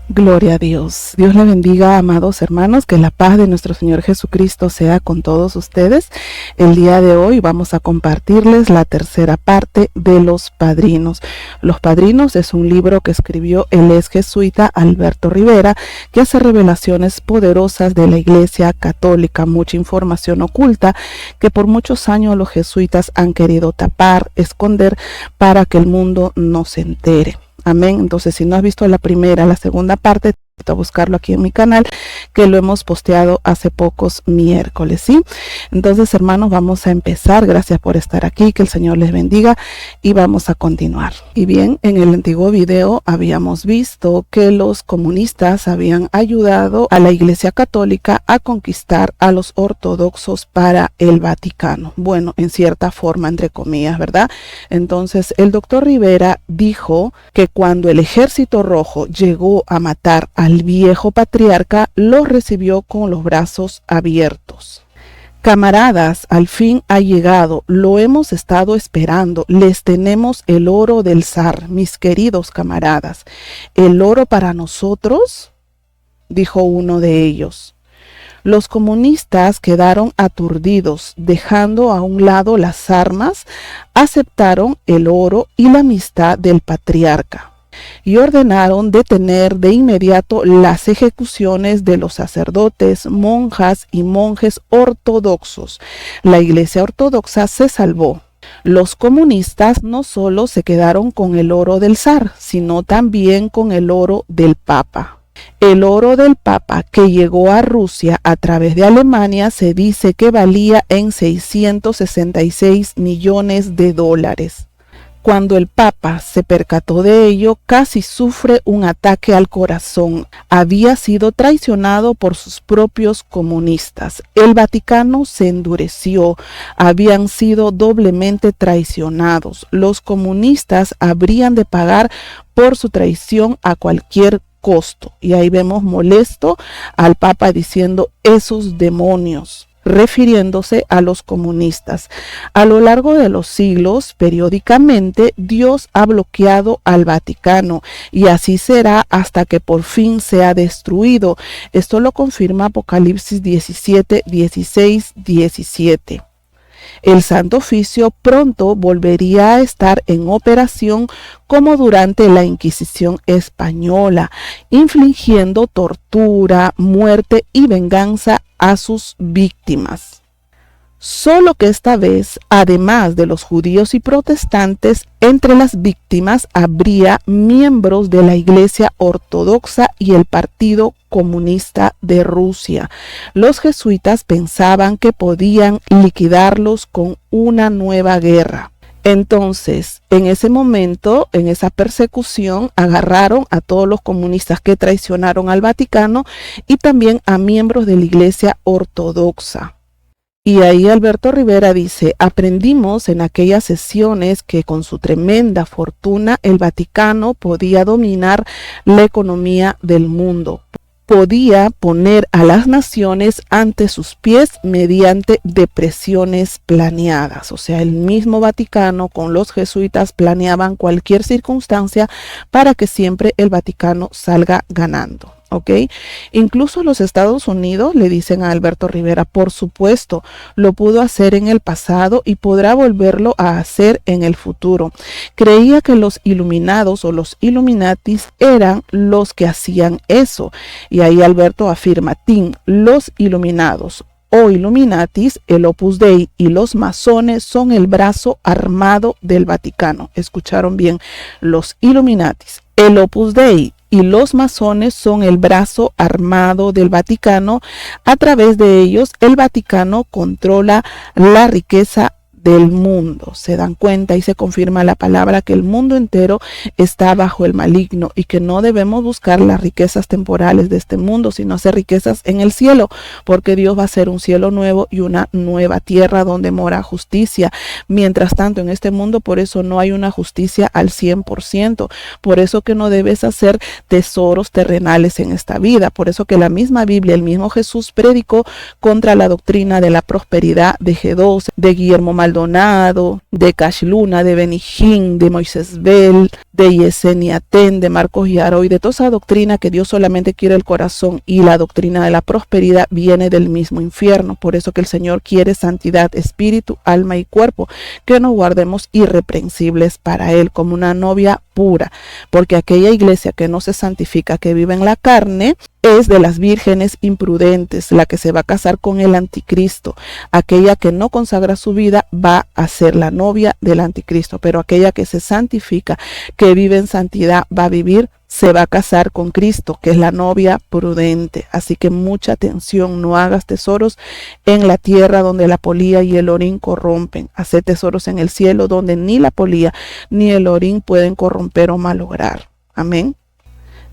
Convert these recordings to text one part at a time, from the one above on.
Gloria a Dios. Dios le bendiga, amados hermanos, que la paz de nuestro Señor Jesucristo sea con todos ustedes. El día de hoy vamos a compartirles la tercera parte de Los Padrinos. Los Padrinos es un libro que escribió el ex jesuita Alberto Rivera, que hace revelaciones poderosas de la Iglesia Católica, mucha información oculta que por muchos años los jesuitas han querido tapar, esconder, para que el mundo no se entere. Amén. Entonces, si no has visto la primera, la segunda parte, te invito a buscarlo aquí en mi canal, que lo hemos posteado hace pocos miércoles, ¿sí? Entonces, hermanos, vamos a empezar. Gracias por estar aquí, que el Señor les bendiga y vamos a continuar. Y bien, en el antiguo video habíamos visto que los comunistas habían ayudado a la Iglesia Católica a conquistar a los ortodoxos para el Vaticano. Bueno, en cierta forma, entre comillas, ¿verdad? Entonces, el doctor Rivera dijo que cuando el Ejército Rojo llegó a matar al viejo patriarca, lo recibió con los brazos abiertos. Camaradas, al fin ha llegado, lo hemos estado esperando, les tenemos el oro del zar, mis queridos camaradas. ¿El oro para nosotros?, dijo uno de ellos. Los comunistas quedaron aturdidos, dejando a un lado las armas, aceptaron el oro y la amistad del patriarca y ordenaron detener de inmediato las ejecuciones de los sacerdotes, monjas y monjes ortodoxos. La Iglesia Ortodoxa se salvó. Los comunistas no solo se quedaron con el oro del zar, sino también con el oro del Papa. El oro del Papa que llegó a Rusia a través de Alemania se dice que valía en 666 millones de dólares. Cuando el Papa se percató de ello, casi sufre un ataque al corazón. Había sido traicionado por sus propios comunistas. El Vaticano se endureció. Habían sido doblemente traicionados. Los comunistas habrían de pagar por su traición a cualquier costo. Y ahí vemos molesto al Papa diciendo esos demonios, refiriéndose a los comunistas. A lo largo de los siglos, periódicamente, Dios ha bloqueado al Vaticano y así será hasta que por fin sea destruido. Esto lo confirma Apocalipsis 17, 16, 17. El Santo Oficio pronto volvería a estar en operación como durante la Inquisición española, infligiendo tortura, muerte y venganza a sus víctimas. Solo que esta vez, además de los judíos y protestantes, entre las víctimas habría miembros de la Iglesia Ortodoxa y el Partido Comunista de Rusia. Los jesuitas pensaban que podían liquidarlos con una nueva guerra. Entonces, en ese momento, en esa persecución, agarraron a todos los comunistas que traicionaron al Vaticano y también a miembros de la Iglesia Ortodoxa. Y ahí Alberto Rivera dice, aprendimos en aquellas sesiones que con su tremenda fortuna el Vaticano podía dominar la economía del mundo. Podía poner a las naciones ante sus pies mediante depresiones planeadas. O sea, el mismo Vaticano con los jesuitas planeaban cualquier circunstancia para que siempre el Vaticano salga ganando. ¿Ok? Incluso los Estados Unidos le dicen a Alberto Rivera, por supuesto, lo pudo hacer en el pasado y podrá volverlo a hacer en el futuro. Creía que los iluminados o los Illuminatis eran los que hacían eso. Y ahí Alberto afirma, los iluminados o Illuminatis, el Opus Dei y los masones son el brazo armado del Vaticano. Escucharon bien, los Illuminatis, el Opus Dei y los masones son el brazo armado del Vaticano. A través de ellos, el Vaticano controla la riqueza del mundo. Se dan cuenta y se confirma la palabra que el mundo entero está bajo el maligno y que no debemos buscar las riquezas temporales de este mundo, sino hacer riquezas en el cielo, porque Dios va a hacer un cielo nuevo y una nueva tierra donde mora justicia. Mientras tanto, en este mundo, por eso no hay una justicia al 100%. Por eso que no debes hacer tesoros terrenales en esta vida. Por eso que la misma Biblia, el mismo Jesús predicó contra la doctrina de la prosperidad de G2, de Guillermo Maldonado, Maldonado, de Cash Luna, de Benijín, de Moisés Bell, de Yesenia Ten, de Marcos Yaroy, de toda esa doctrina que Dios solamente quiere el corazón, y la doctrina de la prosperidad viene del mismo infierno. Por eso que el Señor quiere santidad, espíritu, alma y cuerpo, que nos guardemos irreprensibles para Él, como una novia pura, porque aquella iglesia que no se santifica, que vive en la carne, es de las vírgenes imprudentes, la que se va a casar con el anticristo. Aquella que no consagra su vida va a ser la novia del anticristo, pero aquella que se santifica, que vive en santidad, se va a casar con Cristo, que es la novia prudente. Así que mucha atención, no hagas tesoros en la tierra donde la polía y el orín corrompen. Haz tesoros en el cielo donde ni la polía ni el orín pueden corromper o malograr. Amén.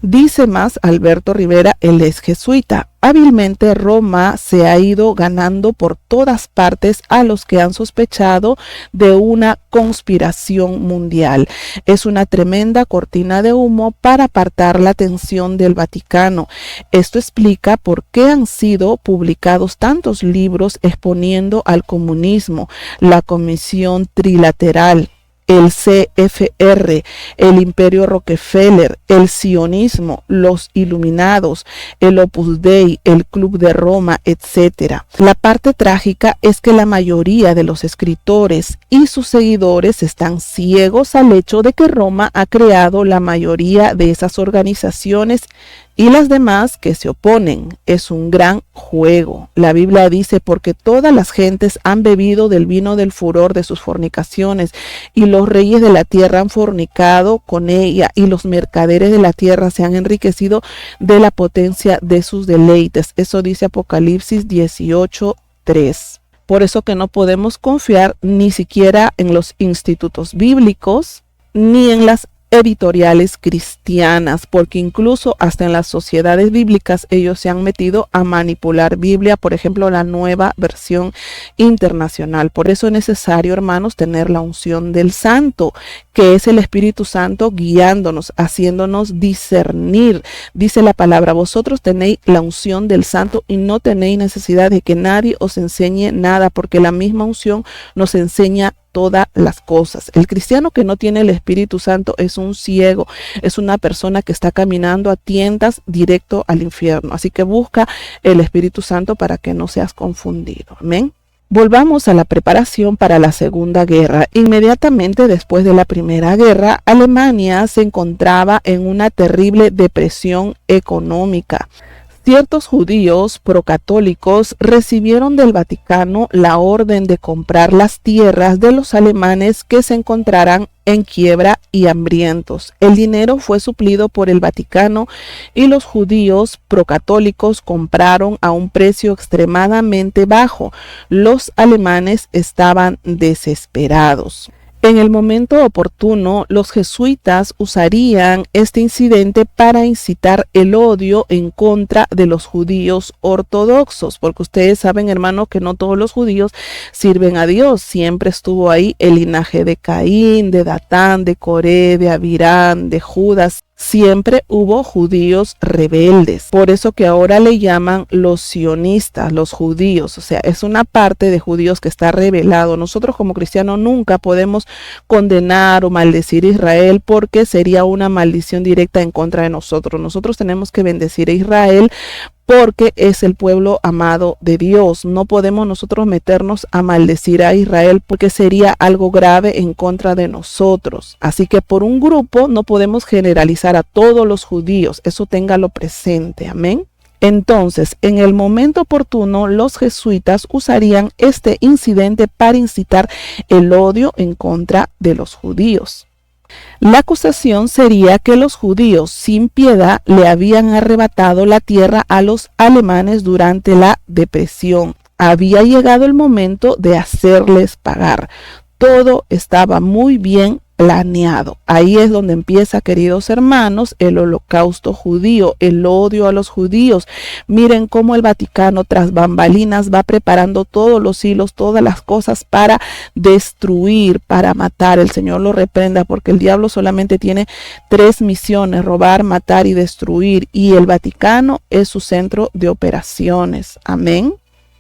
Dice más Alberto Rivera, él es jesuita. Hábilmente Roma se ha ido ganando por todas partes a los que han sospechado de una conspiración mundial. Es una tremenda cortina de humo para apartar la atención del Vaticano. Esto explica por qué han sido publicados tantos libros exponiendo al comunismo, la Comisión Trilateral, el CFR, el Imperio Rockefeller, el sionismo, los Iluminados, el Opus Dei, el Club de Roma, etc. La parte trágica es que la mayoría de los escritores y sus seguidores están ciegos al hecho de que Roma ha creado la mayoría de esas organizaciones y las demás que se oponen. Es un gran juego. La Biblia dice, porque todas las gentes han bebido del vino del furor de sus fornicaciones, y los reyes de la tierra han fornicado con ella, y los mercaderes de la tierra se han enriquecido de la potencia de sus deleites. Eso dice Apocalipsis 18:3. Por eso que no podemos confiar ni siquiera en los institutos bíblicos, ni en las editoriales cristianas, porque incluso hasta en las sociedades bíblicas ellos se han metido a manipular Biblia, por ejemplo la Nueva Versión Internacional. Por eso es necesario, hermanos, tener la unción del Santo, que es el Espíritu Santo guiándonos, haciéndonos discernir. Dice la palabra, vosotros tenéis la unción del Santo y no tenéis necesidad de que nadie os enseñe nada, porque la misma unción nos enseña todas las cosas. El cristiano que no tiene el Espíritu Santo es un ciego, es una persona que está caminando a tiendas directo al infierno. Así que busca el Espíritu Santo para que no seas confundido. Amén. Volvamos a la preparación para la Segunda Guerra. Inmediatamente después de la Primera Guerra, Alemania se encontraba en una terrible depresión económica. Ciertos judíos procatólicos recibieron del Vaticano la orden de comprar las tierras de los alemanes que se encontraran en quiebra y hambrientos. El dinero fue suplido por el Vaticano y los judíos procatólicos compraron a un precio extremadamente bajo. Los alemanes estaban desesperados. En el momento oportuno, los jesuitas usarían este incidente para incitar el odio en contra de los judíos ortodoxos, porque ustedes saben, hermano, que no todos los judíos sirven a Dios. Siempre estuvo ahí el linaje de Caín, de Datán, de Coré, de Abirán, de Judas. Siempre hubo judíos rebeldes. Por eso que ahora le llaman los sionistas, los judíos. O sea, es una parte de judíos que está rebelado. Nosotros como cristianos nunca podemos condenar o maldecir a Israel, porque sería una maldición directa en contra de nosotros. Nosotros tenemos que bendecir a Israel porque es el pueblo amado de Dios. No podemos nosotros meternos a maldecir a Israel, porque sería algo grave en contra de nosotros. Así que por un grupo no podemos generalizar a todos los judíos. Eso téngalo presente. Amén. Entonces, en el momento oportuno, los jesuitas usarían este incidente para incitar el odio en contra de los judíos. La acusación sería que los judíos sin piedad le habían arrebatado la tierra a los alemanes durante la depresión. Había llegado el momento de hacerles pagar. Todo estaba muy bien planeado. Ahí es donde empieza, queridos hermanos, el holocausto judío, el odio a los judíos. Miren cómo el Vaticano tras bambalinas va preparando todos los hilos, todas las cosas para destruir, para matar. El Señor lo reprenda, porque el diablo solamente tiene 3 misiones: robar, matar y destruir, y el Vaticano es su centro de operaciones. Amén.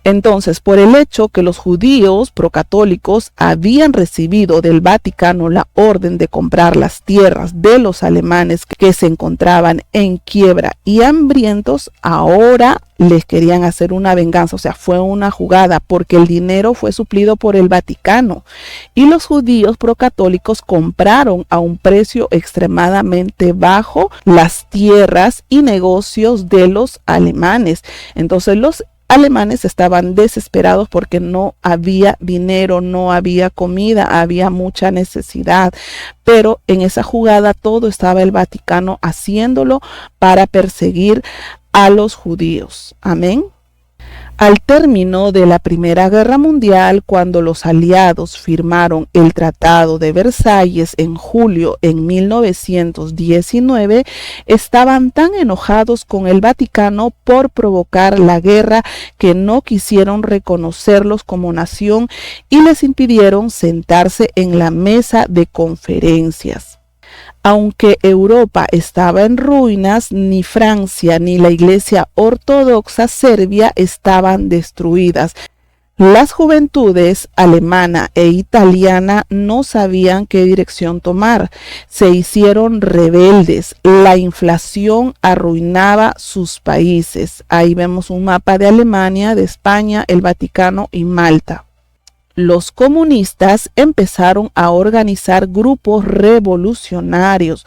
Entonces, por el hecho que los judíos procatólicos habían recibido del Vaticano la orden de comprar las tierras de los alemanes que se encontraban en quiebra y hambrientos, ahora les querían hacer una venganza. O sea, fue una jugada porque el dinero fue suplido por el Vaticano y los judíos procatólicos compraron a un precio extremadamente bajo las tierras y negocios de los alemanes. Entonces, los alemanes estaban desesperados porque no había dinero, no había comida, había mucha necesidad. Pero en esa jugada todo estaba el Vaticano haciéndolo para perseguir a los judíos. Amén. Al término de la Primera Guerra Mundial, cuando los aliados firmaron el Tratado de Versalles en julio en 1919, estaban tan enojados con el Vaticano por provocar la guerra que no quisieron reconocerlos como nación y les impidieron sentarse en la mesa de conferencias. Aunque Europa estaba en ruinas, ni Francia ni la Iglesia Ortodoxa Serbia estaban destruidas. Las juventudes alemana e italiana no sabían qué dirección tomar. Se hicieron rebeldes. La inflación arruinaba sus países. Ahí vemos un mapa de Alemania, de España, el Vaticano y Malta. Los comunistas empezaron a organizar grupos revolucionarios.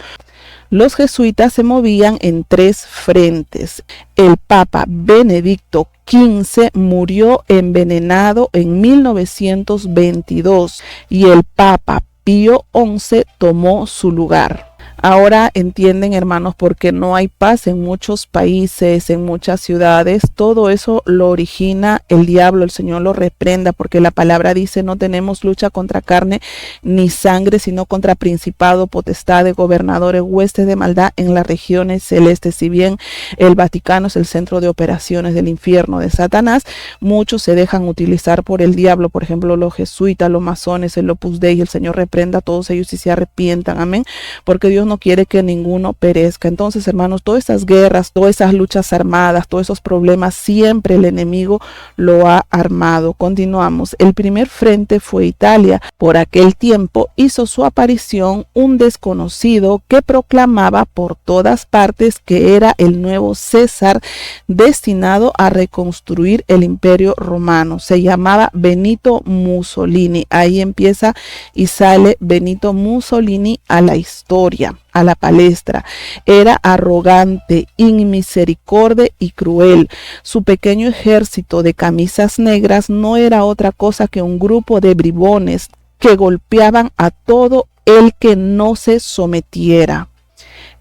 Los jesuitas se movían en tres frentes. El Papa Benedicto XV murió envenenado en 1922 y el Papa Pío XI tomó su lugar. Ahora entienden, hermanos, por qué no hay paz en muchos países, en muchas ciudades. Todo eso lo origina el diablo. El Señor lo reprenda, porque la palabra dice: no tenemos lucha contra carne ni sangre, sino contra principado, potestades, gobernadores, huestes de maldad en las regiones celestes. Si bien el Vaticano es el centro de operaciones del infierno de Satanás, muchos se dejan utilizar por el diablo. Por ejemplo, los jesuitas, los masones, el Opus Dei. El Señor reprenda a todos ellos y se arrepientan. Amén. Porque Dios no quiere que ninguno perezca. Entonces, hermanos, todas estas guerras, todas esas luchas armadas, todos esos problemas, siempre el enemigo lo ha armado. Continuamos. El primer frente fue Italia. Por aquel tiempo hizo su aparición un desconocido que proclamaba por todas partes que era el nuevo César destinado a reconstruir el Imperio Romano. Se llamaba Benito Mussolini. Ahí empieza y sale Benito Mussolini a la historia, a la palestra. Era arrogante, inmisericordia y cruel. Su pequeño ejército de camisas negras no era otra cosa que un grupo de bribones que golpeaban a todo el que no se sometiera.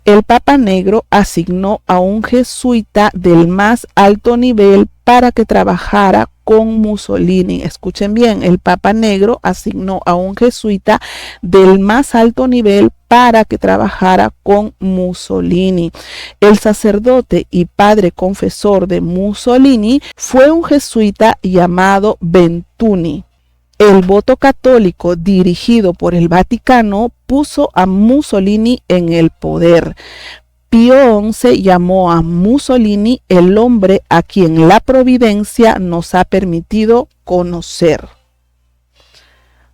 El Papa Negro asignó a un jesuita del más alto nivel para que trabajara con Mussolini. Escuchen bien, el Papa Negro asignó a un jesuita del más alto nivel para que trabajara con Mussolini. El sacerdote y padre confesor de Mussolini fue un jesuita llamado Bentuni. El voto católico dirigido por el Vaticano puso a Mussolini en el poder. Pío XI llamó a Mussolini el hombre a quien la providencia nos ha permitido conocer.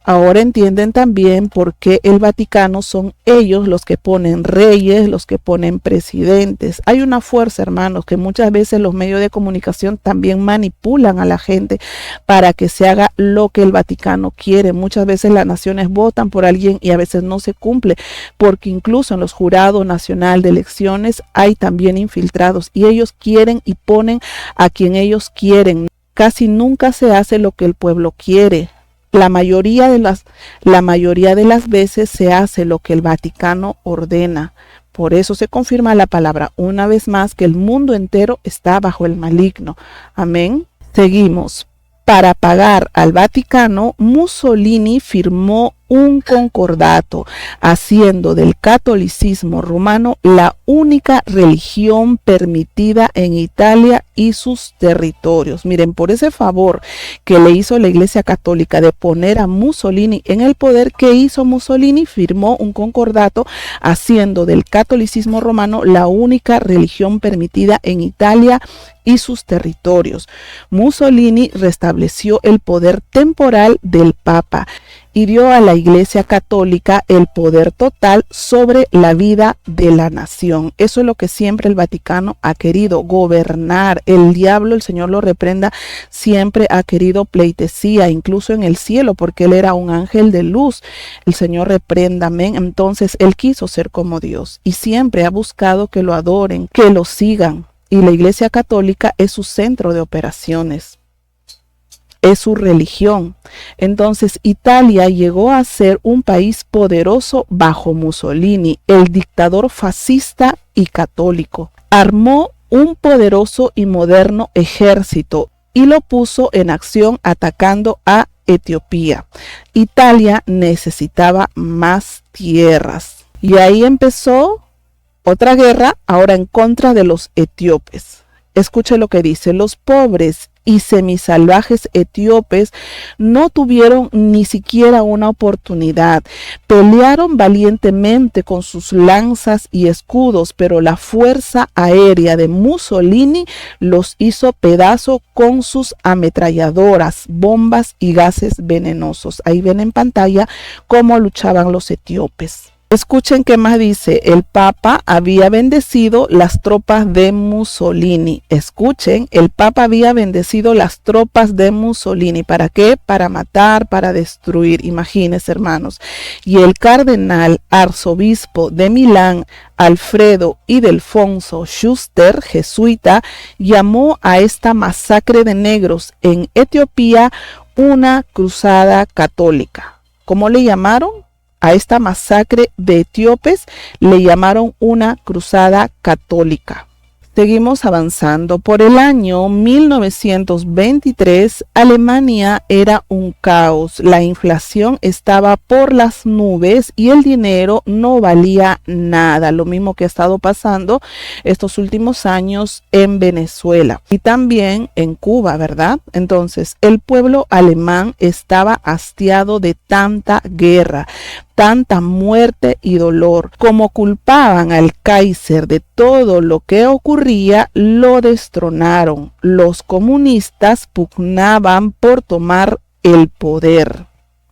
Ahora entienden también por qué el Vaticano son ellos los que ponen reyes, los que ponen presidentes. Hay una fuerza, hermanos, que muchas veces los medios de comunicación también manipulan a la gente para que se haga lo que el Vaticano quiere. Muchas veces las naciones votan por alguien y a veces no se cumple, porque incluso en los jurados nacional de elecciones hay también infiltrados y ellos quieren y ponen a quien ellos quieren. Casi nunca se hace lo que el pueblo quiere. La mayoría de las veces se hace lo que el Vaticano ordena. Por eso se confirma la palabra una vez más que el mundo entero está bajo el maligno. Amén. Seguimos. Para pagar al Vaticano, Mussolini firmó un concordato, haciendo del catolicismo romano la única religión permitida en Italia y sus territorios. Miren, por ese favor que le hizo la Iglesia Católica de poner a Mussolini en el poder, ¿qué hizo Mussolini? Firmó un concordato haciendo del catolicismo romano la única religión permitida en Italia y sus territorios. Mussolini restableció el poder temporal del Papa y dio a la Iglesia Católica el poder total sobre la vida de la nación. Eso es lo que siempre el Vaticano ha querido, gobernar. El diablo, el Señor lo reprenda, siempre ha querido pleitesía, incluso en el cielo, porque él era un ángel de luz. El Señor reprenda, amén. Entonces él quiso ser como Dios y siempre ha buscado que lo adoren, que lo sigan. Y la Iglesia Católica es su centro de operaciones, es su religión. Entonces Italia llegó a ser un país poderoso bajo Mussolini, el dictador fascista y católico. Armó un poderoso y moderno ejército y lo puso en acción atacando a Etiopía. Italia necesitaba más tierras y ahí empezó otra guerra, ahora en contra de los etíopes. Escuche lo que dice: los pobres y semisalvajes etíopes no tuvieron ni siquiera una oportunidad. Pelearon valientemente con sus lanzas y escudos, pero la fuerza aérea de Mussolini los hizo pedazo con sus ametralladoras, bombas y gases venenosos. Ahí ven en pantalla cómo luchaban los etíopes. Escuchen qué más dice: el Papa había bendecido las tropas de Mussolini. Escuchen, el Papa había bendecido las tropas de Mussolini. ¿Para qué? Para matar, para destruir. Imagínense, hermanos. Y el cardenal arzobispo de Milán, Alfredo Ildefonso Schuster, jesuita, llamó a esta masacre de negros en Etiopía una cruzada católica. ¿Cómo le llamaron? A esta masacre de etíopes le llamaron una cruzada católica. Seguimos avanzando. Por el año 1923, Alemania era un caos. La inflación estaba por las nubes y el dinero no valía nada. Lo mismo que ha estado pasando estos últimos años en Venezuela y también en Cuba, ¿verdad? Entonces, el pueblo alemán estaba hastiado de tanta guerra, tanta muerte y dolor. Como culpaban al Kaiser de todo lo que ocurría, lo destronaron. Los comunistas pugnaban por tomar el poder.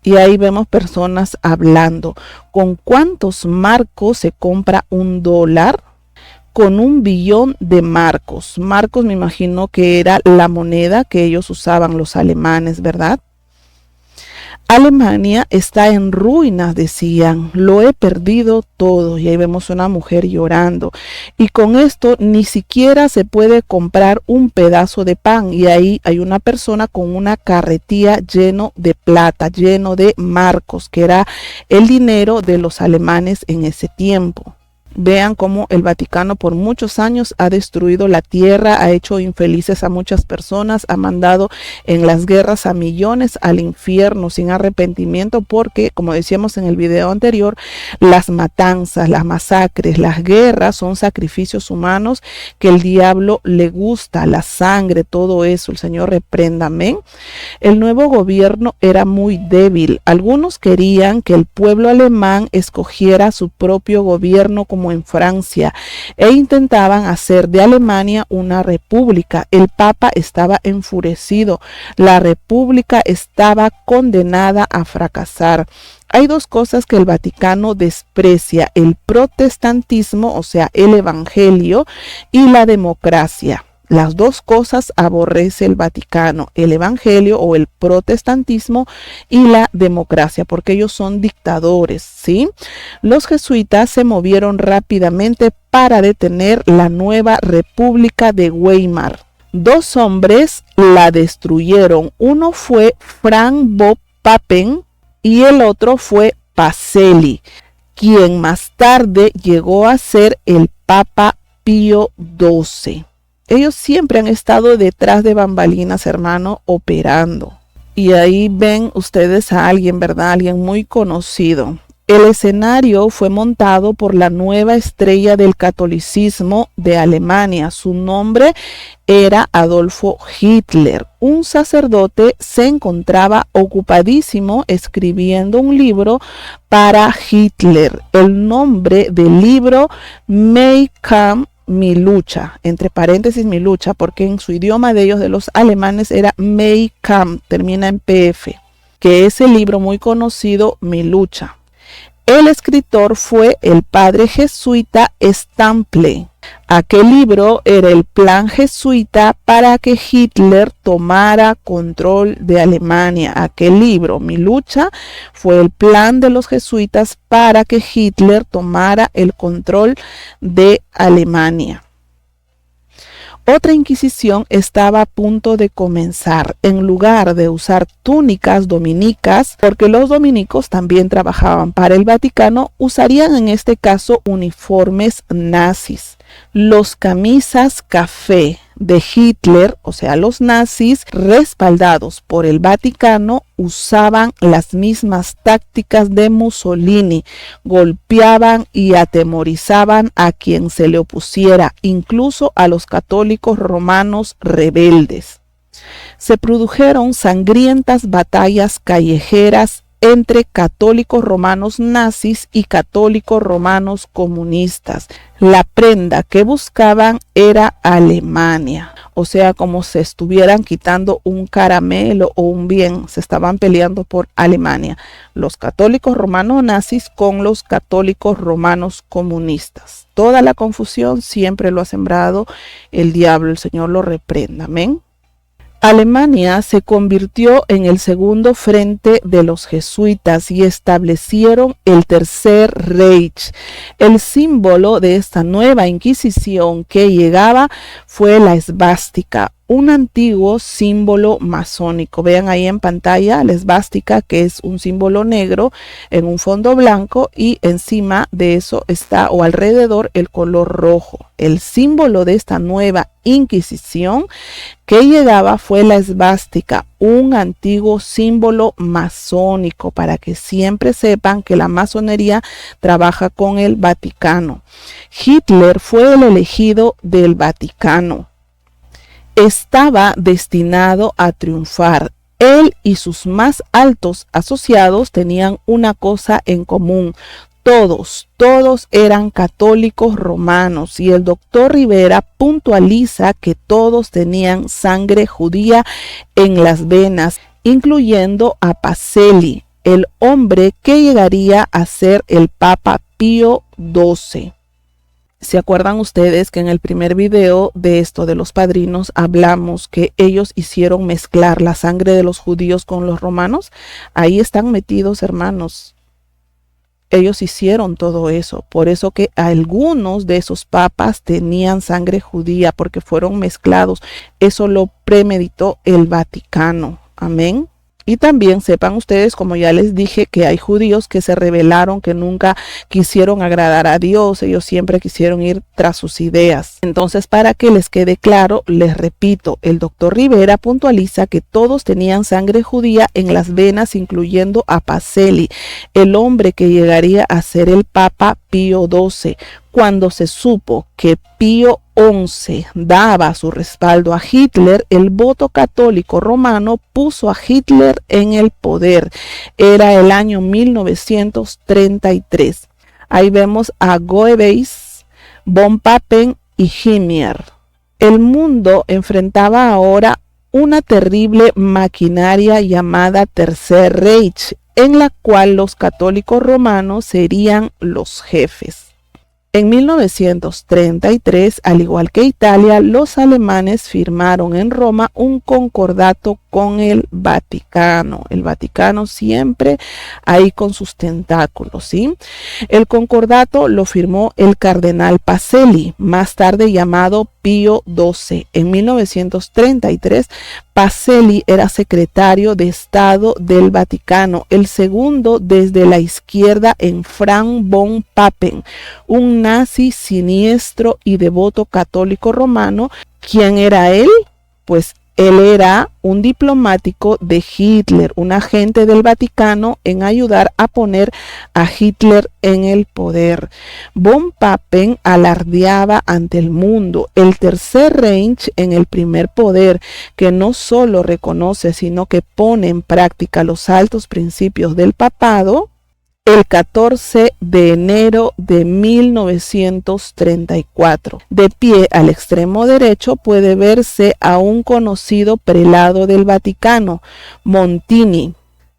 Y ahí vemos personas hablando. ¿Con cuántos marcos se compra un dólar? Con 1 billón de marcos. Marcos, me imagino que era la moneda que ellos usaban, los alemanes, ¿verdad? Alemania está en ruinas, decían, lo he perdido todo. Y ahí vemos una mujer llorando. Y con esto ni siquiera se puede comprar un pedazo de pan. Y ahí hay una persona con una carretilla lleno de plata, lleno de marcos, que era el dinero de los alemanes en ese tiempo. Vean cómo el Vaticano por muchos años ha destruido la tierra, ha hecho infelices a muchas personas, ha mandado en las guerras a millones al infierno sin arrepentimiento, porque, como decíamos en el video anterior, las matanzas, las masacres, las guerras son sacrificios humanos que el diablo le gusta, la sangre, todo eso. El Señor reprenda, amén. El nuevo gobierno era muy débil. Algunos querían que el pueblo alemán escogiera su propio gobierno como en Francia e intentaban hacer de Alemania una república. El Papa estaba enfurecido. La república estaba condenada a fracasar. Hay dos cosas que el Vaticano desprecia: el protestantismo, o sea, el evangelio, y la democracia. Las dos cosas aborrece el Vaticano: el evangelio o el protestantismo y la democracia, porque ellos son dictadores, ¿sí? Los jesuitas se movieron rápidamente para detener la nueva República de Weimar. 2 hombres la destruyeron. Uno fue Franz von Papen y el otro fue Pacelli, quien más tarde llegó a ser el Papa Pío XII. Ellos siempre han estado detrás de bambalinas, hermano, operando. Y ahí ven ustedes a alguien, ¿verdad? Alguien muy conocido. El escenario fue montado por la nueva estrella del catolicismo de Alemania. Su nombre era Adolfo Hitler. Un sacerdote se encontraba ocupadísimo escribiendo un libro para Hitler. El nombre del libro, Mein Kampf, mi lucha, entre paréntesis mi lucha, porque en su idioma de ellos, de los alemanes, era Mein Kampf, termina en PF, que es el libro muy conocido, Mi lucha. El escritor fue el padre jesuita Stample. Aquel libro era el plan jesuita para que Hitler tomara control de Alemania. Aquel libro, Mi lucha, fue el plan de los jesuitas para que Hitler tomara el control de Alemania. Otra inquisición estaba a punto de comenzar. En lugar de usar túnicas dominicas, porque los dominicos también trabajaban para el Vaticano, usarían en este caso uniformes nazis. Los camisas café de Hitler, o sea, los nazis, respaldados por el Vaticano, usaban las mismas tácticas de Mussolini. Golpeaban y atemorizaban a quien se le opusiera, incluso a los católicos romanos rebeldes. Se produjeron sangrientas batallas callejeras entre católicos romanos nazis y católicos romanos comunistas. La prenda que buscaban era Alemania, o sea, como si estuvieran quitando un caramelo o un bien, se estaban peleando por Alemania, los católicos romanos nazis con los católicos romanos comunistas. Toda la confusión siempre lo ha sembrado el diablo, el Señor lo reprenda, amén. Alemania se convirtió en el segundo frente de los jesuitas y establecieron el Tercer Reich. El símbolo de esta nueva Inquisición que llegaba fue la esvástica, un antiguo símbolo masónico. Vean ahí en pantalla la esvástica, que es un símbolo negro en un fondo blanco, y encima de eso está, o alrededor, el color rojo. El símbolo de esta nueva Inquisición que llegaba fue la esvástica, un antiguo símbolo masónico, para que siempre sepan que la masonería trabaja con el Vaticano. Hitler fue el elegido del Vaticano. Estaba destinado a triunfar. Él y sus más altos asociados tenían una cosa en común. Todos eran católicos romanos, y el doctor Rivera puntualiza que todos tenían sangre judía en las venas, incluyendo a Pacelli, el hombre que llegaría a ser el Papa Pío XII. ¿Se acuerdan ustedes que en el primer video de esto de los padrinos hablamos que ellos hicieron mezclar la sangre de los judíos con los romanos? Ahí están metidos, hermanos. Ellos hicieron todo eso. Por eso que algunos de esos papas tenían sangre judía, porque fueron mezclados. Eso lo premeditó el Vaticano. Amén. Y también sepan ustedes, como ya les dije, que hay judíos que se rebelaron, que nunca quisieron agradar a Dios. Ellos siempre quisieron ir tras sus ideas. Entonces, para que les quede claro, les repito, el doctor Rivera puntualiza que todos tenían sangre judía en las venas, incluyendo a Pacelli, el hombre que llegaría a ser el Papa Pío XII. Cuando se supo que Pío XI daba su respaldo a Hitler, el voto católico romano puso a Hitler en el poder. Era el año 1933. Ahí vemos a Goebbels, von Papen y Himmler. El mundo enfrentaba ahora una terrible maquinaria llamada Tercer Reich, en la cual los católicos romanos serían los jefes. En 1933, al igual que Italia, los alemanes firmaron en Roma un concordato con el Vaticano. El Vaticano siempre ahí con sus tentáculos, ¿sí? El concordato lo firmó el cardenal Pacelli, más tarde llamado Pío XII. En 1933, Pacelli era secretario de Estado del Vaticano, el segundo desde la izquierda en Franz von Papen, un nazi siniestro y devoto católico romano. ¿Quién era él? Pues Él era un diplomático de Hitler, un agente del Vaticano en ayudar a poner a Hitler en el poder. Von Papen alardeaba ante el mundo el Tercer Reich en el primer poder, que no solo reconoce, sino que pone en práctica los altos principios del papado. El 14 de enero de 1934. De pie al extremo derecho puede verse a un conocido prelado del Vaticano, Montini.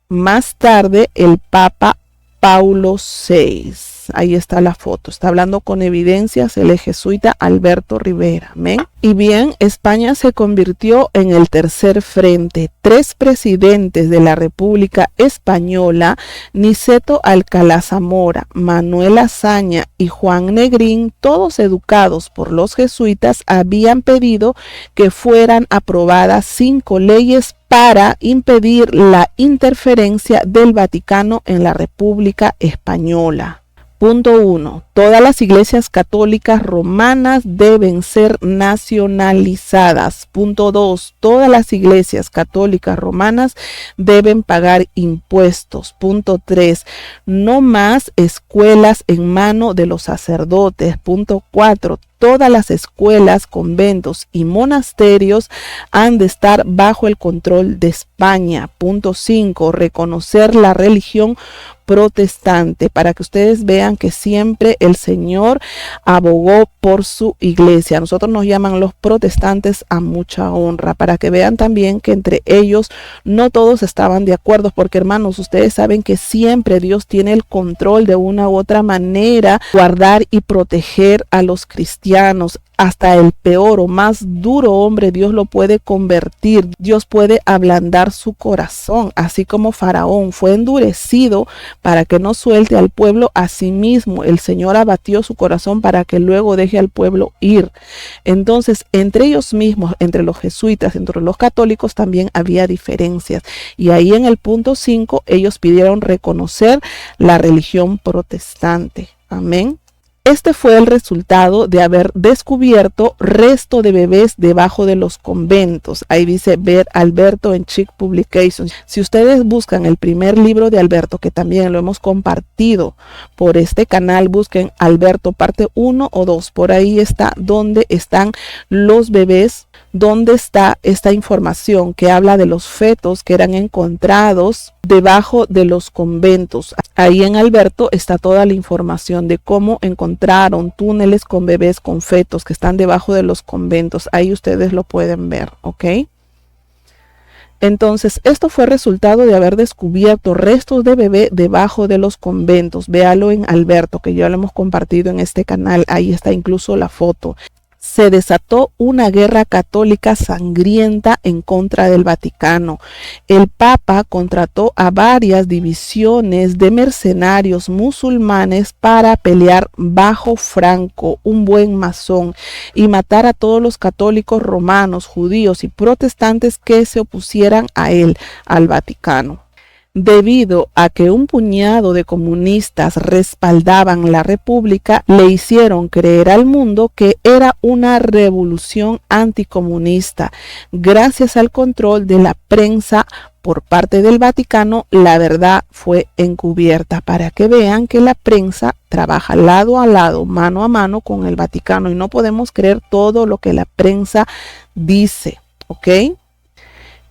Más tarde, el Papa Paulo VI. Ahí está la foto. Está hablando con evidencias el jesuita Alberto Rivera. ¿Amén? Y bien, España se convirtió en el tercer frente. 3 presidentes de la República Española, Niceto Alcalá Zamora, Manuel Azaña y Juan Negrín, todos educados por los jesuitas, habían pedido que fueran aprobadas 5 leyes para impedir la interferencia del Vaticano en la República Española. Punto 1. Todas las iglesias católicas romanas deben ser nacionalizadas. Punto 2. Todas las iglesias católicas romanas deben pagar impuestos. Punto 3. No más escuelas en mano de los sacerdotes. Punto 4. Todas las escuelas, conventos y monasterios han de estar bajo el control de España. Punto 5. Reconocer la religión protestante, para que ustedes vean que siempre el Señor abogó por su iglesia. A nosotros nos llaman los protestantes a mucha honra, para que vean también que entre ellos no todos estaban de acuerdo, porque hermanos, ustedes saben que siempre Dios tiene el control de una u otra manera, guardar y proteger a los cristianos. Hasta el peor o más duro hombre, Dios lo puede convertir. Dios puede ablandar su corazón, así como Faraón fue endurecido para que no suelte al pueblo. Asimismo, el Señor abatió su corazón para que luego deje al pueblo ir. Entonces, entre ellos mismos, entre los jesuitas, entre los católicos, también había diferencias. Y ahí en el punto 5, ellos pidieron reconocer la religión protestante. Amén. Este fue el resultado de haber descubierto resto de bebés debajo de los conventos. Ahí dice ver Alberto en Chick Publications. Si ustedes buscan el primer libro de Alberto, que también lo hemos compartido por este canal, busquen Alberto parte 1 o 2. Por ahí está donde están los bebés, donde está esta información que habla de los fetos que eran encontrados debajo de los conventos. Ahí en Alberto está toda la información de cómo encontraron túneles con bebés, con fetos que están debajo de los conventos. Ahí ustedes lo pueden ver, ¿ok? Entonces, esto fue resultado de haber descubierto restos de bebé debajo de los conventos. Véalo en Alberto, que ya lo hemos compartido en este canal. Ahí está incluso la foto. Se desató una guerra católica sangrienta en contra del Vaticano. El Papa contrató a varias divisiones de mercenarios musulmanes para pelear bajo Franco, un buen masón, y matar a todos los católicos romanos, judíos y protestantes que se opusieran a él, al Vaticano. Debido a que un puñado de comunistas respaldaban la República, le hicieron creer al mundo que era una revolución anticomunista. Gracias al control de la prensa por parte del Vaticano, la verdad fue encubierta, para que vean que la prensa trabaja lado a lado, mano a mano con el Vaticano, y no podemos creer todo lo que la prensa dice, ¿ok?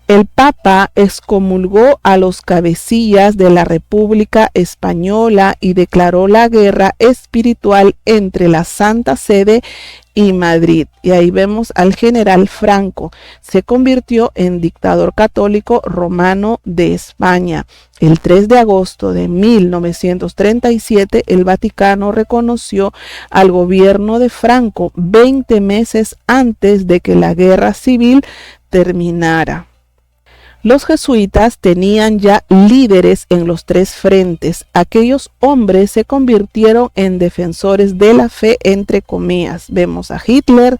El Papa excomulgó a los cabecillas de la República Española y declaró la guerra espiritual entre la Santa Sede y Madrid. Y ahí vemos al general Franco. Se convirtió en dictador católico romano de España. El 3 de agosto de 1937, el Vaticano reconoció al gobierno de Franco 20 meses antes de que la guerra civil terminara. Los jesuitas tenían ya líderes en los 3 frentes. Aquellos hombres se convirtieron en defensores de la fe, entre comillas. Vemos a Hitler,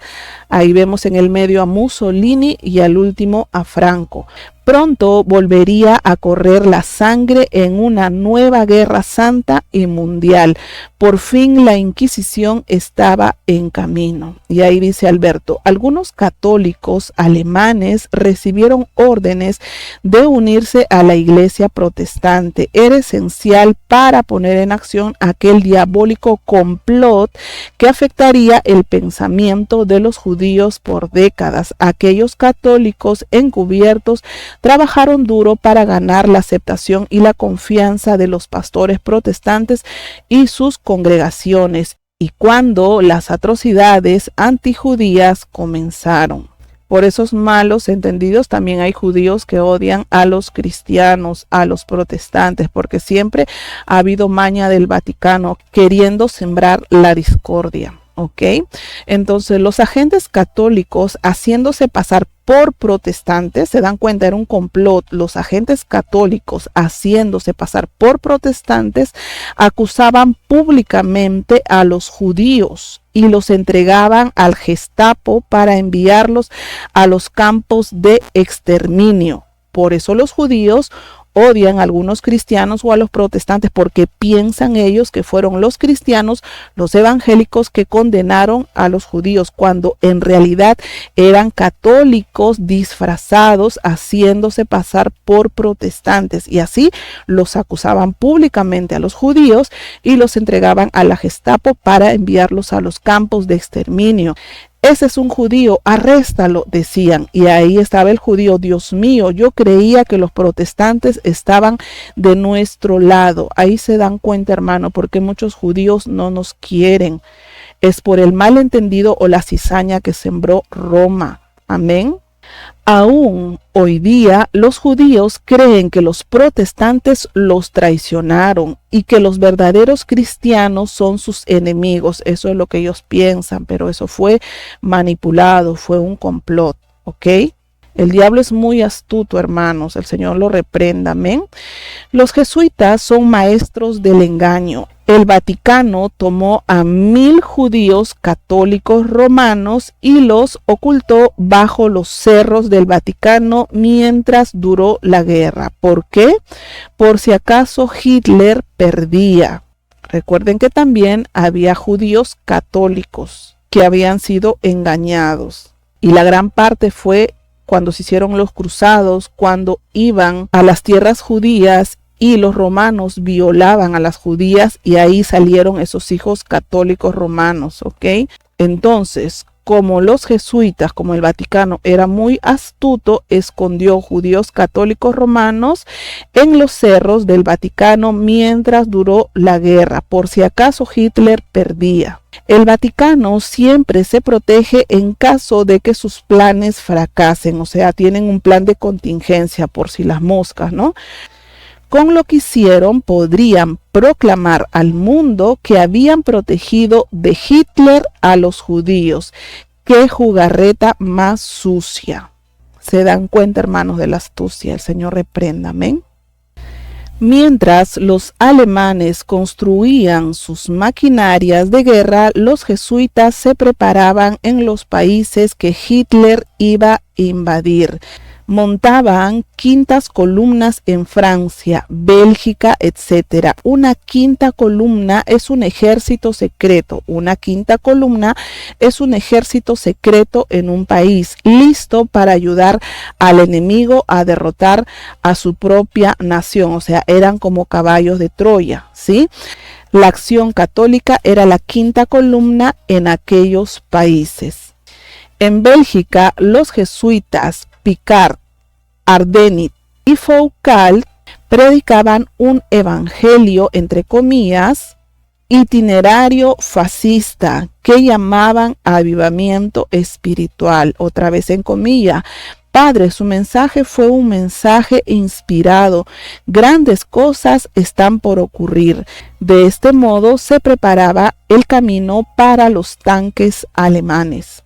ahí vemos en el medio a Mussolini y al último a Franco. Pronto volvería a correr la sangre en una nueva guerra santa y mundial. Por fin la Inquisición estaba en camino. Y ahí dice Alberto, algunos católicos alemanes recibieron órdenes de unirse a la Iglesia protestante. Era esencial para poner en acción aquel diabólico complot que afectaría el pensamiento de los judíos por décadas. Aquellos católicos encubiertos trabajaron duro para ganar la aceptación y la confianza de los pastores protestantes y sus congregaciones, y cuando las atrocidades antijudías comenzaron. Por esos malos entendidos también hay judíos que odian a los cristianos, a los protestantes, porque siempre ha habido maña del Vaticano queriendo sembrar la discordia. ¿Ok? Entonces los agentes católicos haciéndose pasar por protestantes, se dan cuenta, era un complot. Los agentes católicos haciéndose pasar por protestantes acusaban públicamente a los judíos y los entregaban al Gestapo para enviarlos a los campos de exterminio. Por eso los judíos odian a algunos cristianos o a los protestantes, porque piensan ellos que fueron los cristianos, los evangélicos, que condenaron a los judíos, cuando en realidad eran católicos disfrazados haciéndose pasar por protestantes, y así los acusaban públicamente a los judíos y los entregaban a la Gestapo para enviarlos a los campos de exterminio. Ese es un judío, arréstalo, decían. Y ahí estaba el judío, Dios mío, yo creía que los protestantes estaban de nuestro lado. Ahí se dan cuenta, hermano, porque muchos judíos no nos quieren. Es por el malentendido o la cizaña que sembró Roma. Amén. Aún hoy día los judíos creen que los protestantes los traicionaron y que los verdaderos cristianos son sus enemigos. Eso es lo que ellos piensan, pero eso fue manipulado, fue un complot, ¿ok? El diablo es muy astuto, hermanos, el Señor lo reprenda, amén. Los jesuitas son maestros del engaño. El Vaticano tomó a 1000 judíos católicos romanos y los ocultó bajo los cerros del Vaticano mientras duró la guerra. ¿Por qué? Por si acaso Hitler perdía. Recuerden que también había judíos católicos que habían sido engañados. Y la gran parte fue cuando se hicieron los cruzados, cuando iban a las tierras judías y los romanos violaban a las judías, y ahí salieron esos hijos católicos romanos, ¿ok? Entonces, como los jesuitas, como el Vaticano era muy astuto, escondió judíos católicos romanos en los cerros del Vaticano mientras duró la guerra, por si acaso Hitler perdía. El Vaticano siempre se protege en caso de que sus planes fracasen, o sea, tienen un plan de contingencia por si las moscas, ¿no? Con lo que hicieron, podrían proclamar al mundo que habían protegido de Hitler a los judíos. ¡Qué jugarreta más sucia! ¿Se dan cuenta, hermanos, de la astucia? El Señor reprenda, amén. Mientras los alemanes construían sus maquinarias de guerra, los jesuitas se preparaban en los países que Hitler iba a invadir. Montaban quintas columnas en Francia, Bélgica, etc. Una quinta columna es un ejército secreto. Una quinta columna es un ejército secreto en un país, listo para ayudar al enemigo a derrotar a su propia nación. O sea, eran como caballos de Troya, ¿sí? La Acción Católica era la quinta columna en aquellos países. En Bélgica, los jesuitas Picard, Ardeni y Foucault predicaban un evangelio, entre comillas, itinerario fascista que llamaban avivamiento espiritual, otra vez en comillas. Padre, su mensaje fue un mensaje inspirado. Grandes cosas están por ocurrir. De este modo se preparaba el camino para los tanques alemanes.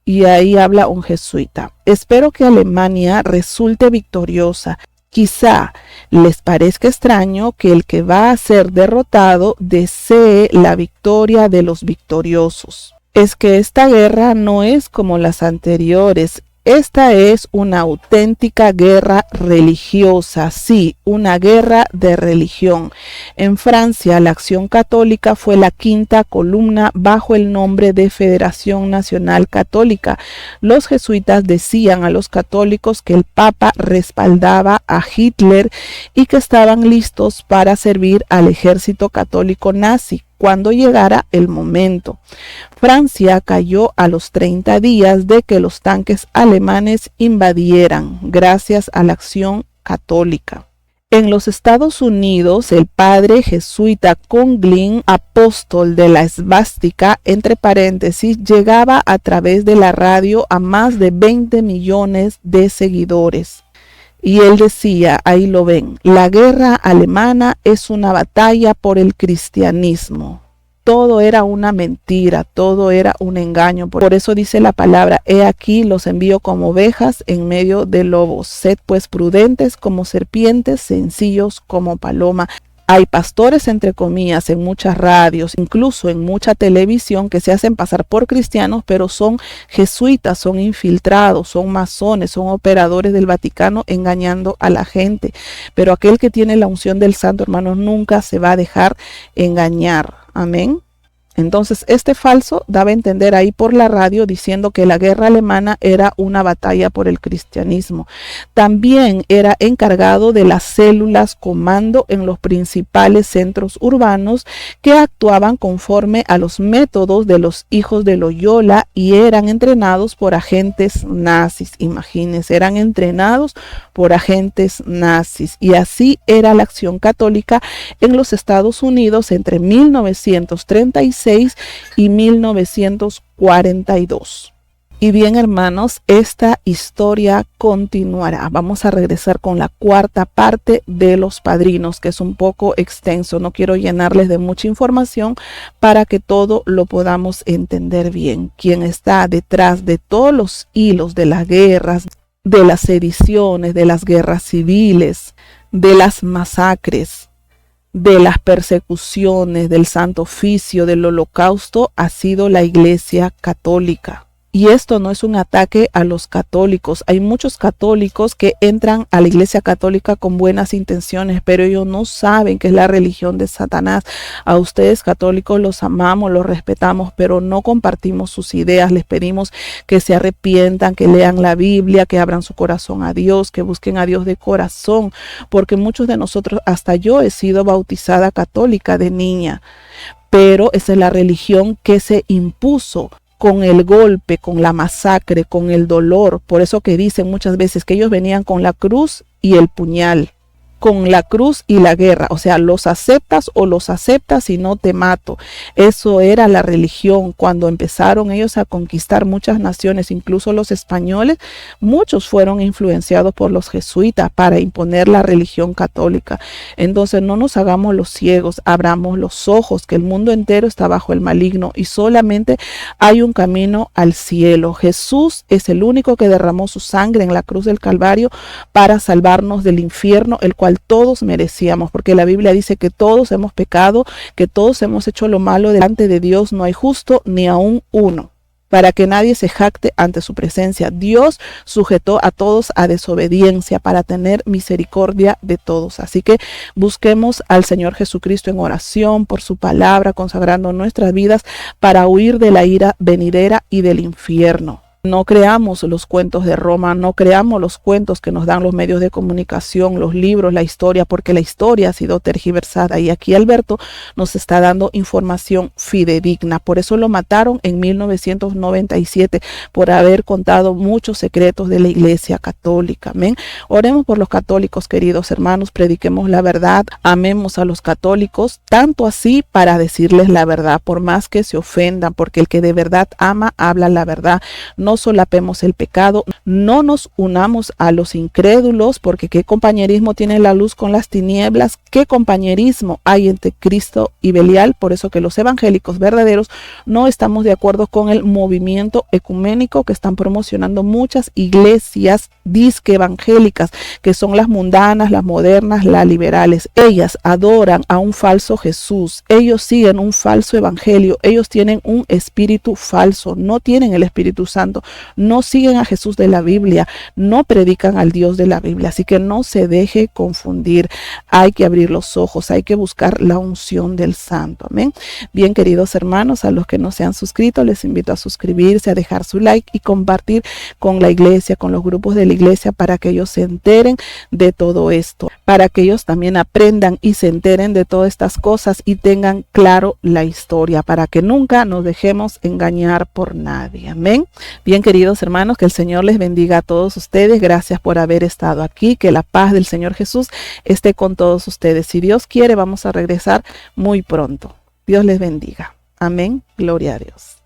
Y ahí habla un jesuita. Espero que Alemania resulte victoriosa. Quizá les parezca extraño que el que va a ser derrotado desee la victoria de los victoriosos. Es que esta guerra no es como las anteriores. Esta es una auténtica guerra religiosa, sí, una guerra de religión. En Francia, la Acción Católica fue la quinta columna bajo el nombre de Federación Nacional Católica. Los jesuitas decían a los católicos que el Papa respaldaba a Hitler y que estaban listos para servir al ejército católico nazi cuando llegara el momento. Francia cayó a los 30 días de que los tanques alemanes invadieran, gracias a la Acción Católica. En los Estados Unidos, el padre jesuita Conglin, apóstol de la esvástica, entre paréntesis, llegaba a través de la radio a más de 20 millones de seguidores. Y él decía, ahí lo ven, la guerra alemana es una batalla por el cristianismo. Todo era una mentira, todo era un engaño. Por eso dice la palabra, he aquí los envío como ovejas en medio de lobos. Sed pues prudentes como serpientes, sencillos como paloma. Hay pastores, entre comillas, en muchas radios, incluso en mucha televisión, que se hacen pasar por cristianos, pero son jesuitas, son infiltrados, son masones, son operadores del Vaticano engañando a la gente. Pero aquel que tiene la unción del Santo, hermanos, nunca se va a dejar engañar. Amén. Entonces, este falso daba a entender ahí por la radio diciendo que la guerra alemana era una batalla por el cristianismo. También era encargado de las células comando en los principales centros urbanos que actuaban conforme a los métodos de los hijos de Loyola y eran entrenados por agentes nazis. Imagínense, eran entrenados por agentes nazis. Y así era la Acción Católica en los Estados Unidos entre 1936 y 1942. Y bien, hermanos, esta historia continuará. Vamos a regresar con la cuarta parte de Los Padrinos, que es un poco extenso. No quiero llenarles de mucha información para que todo lo podamos entender bien. Quién está detrás de todos los hilos de las guerras, de las sediciones, de las guerras civiles, de las masacres, de las persecuciones, del Santo Oficio, del Holocausto, ha sido la Iglesia Católica. Y esto no es un ataque a los católicos. Hay muchos católicos que entran a la Iglesia Católica con buenas intenciones, pero ellos no saben que es la religión de Satanás. A ustedes católicos los amamos, los respetamos, pero no compartimos sus ideas. Les pedimos que se arrepientan, que lean la Biblia, que abran su corazón a Dios, que busquen a Dios de corazón, porque muchos de nosotros, hasta yo he sido bautizada católica de niña, pero esa es la religión que se impuso con el golpe, con la masacre, con el dolor. Por eso que dicen muchas veces que ellos venían con la cruz y el puñal, con la cruz y la guerra. O sea, los aceptas o los aceptas y no te mato. Eso era la religión. Cuando empezaron ellos a conquistar muchas naciones, incluso los españoles, muchos fueron influenciados por los jesuitas para imponer la religión católica. Entonces no nos hagamos los ciegos, abramos los ojos, que el mundo entero está bajo el maligno y solamente hay un camino al cielo. Jesús es el único que derramó su sangre en la cruz del Calvario para salvarnos del infierno, el cual todos merecíamos, porque la Biblia dice que todos hemos pecado, que todos hemos hecho lo malo delante de Dios, no hay justo ni aún uno, para que nadie se jacte ante su presencia. Dios sujetó a todos a desobediencia para tener misericordia de todos. Así que busquemos al Señor Jesucristo en oración por su palabra, consagrando nuestras vidas para huir de la ira venidera y del infierno. No creamos los cuentos de Roma, no creamos los cuentos que nos dan los medios de comunicación, los libros, la historia, porque la historia ha sido tergiversada. Y aquí Alberto nos está dando información fidedigna. Por eso lo mataron en 1997, por haber contado muchos secretos de la Iglesia Católica. Amén. Oremos por los católicos, queridos hermanos, prediquemos la verdad, amemos a los católicos, tanto así para decirles la verdad, por más que se ofendan, porque el que de verdad ama, habla la verdad. No solapemos el pecado, no nos unamos a los incrédulos, porque qué compañerismo tiene la luz con las tinieblas, qué compañerismo hay entre Cristo y Belial. Por eso que los evangélicos verdaderos no estamos de acuerdo con el movimiento ecuménico que están promocionando muchas iglesias disque evangélicas, que son las mundanas, las modernas, las liberales. Ellas adoran a un falso Jesús, ellos siguen un falso evangelio, ellos tienen un espíritu falso, no tienen el Espíritu Santo. Cristo, no siguen a Jesús de la Biblia, no predican al Dios de la Biblia. Así que no se deje confundir. Hay que abrir los ojos, hay que buscar la unción del Santo. Amén. Bien, queridos hermanos, a los que no se han suscrito, les invito a suscribirse, a dejar su like y compartir con la iglesia, con los grupos de la iglesia, para que ellos se enteren de todo esto, para que ellos también aprendan y se enteren de todas estas cosas y tengan claro la historia, para que nunca nos dejemos engañar por nadie. Amén. Bien, queridos hermanos, que el Señor les bendiga a todos ustedes. Gracias por haber estado aquí. Que la paz del Señor Jesús esté con todos ustedes. Si Dios quiere, vamos a regresar muy pronto. Dios les bendiga. Amén. Gloria a Dios.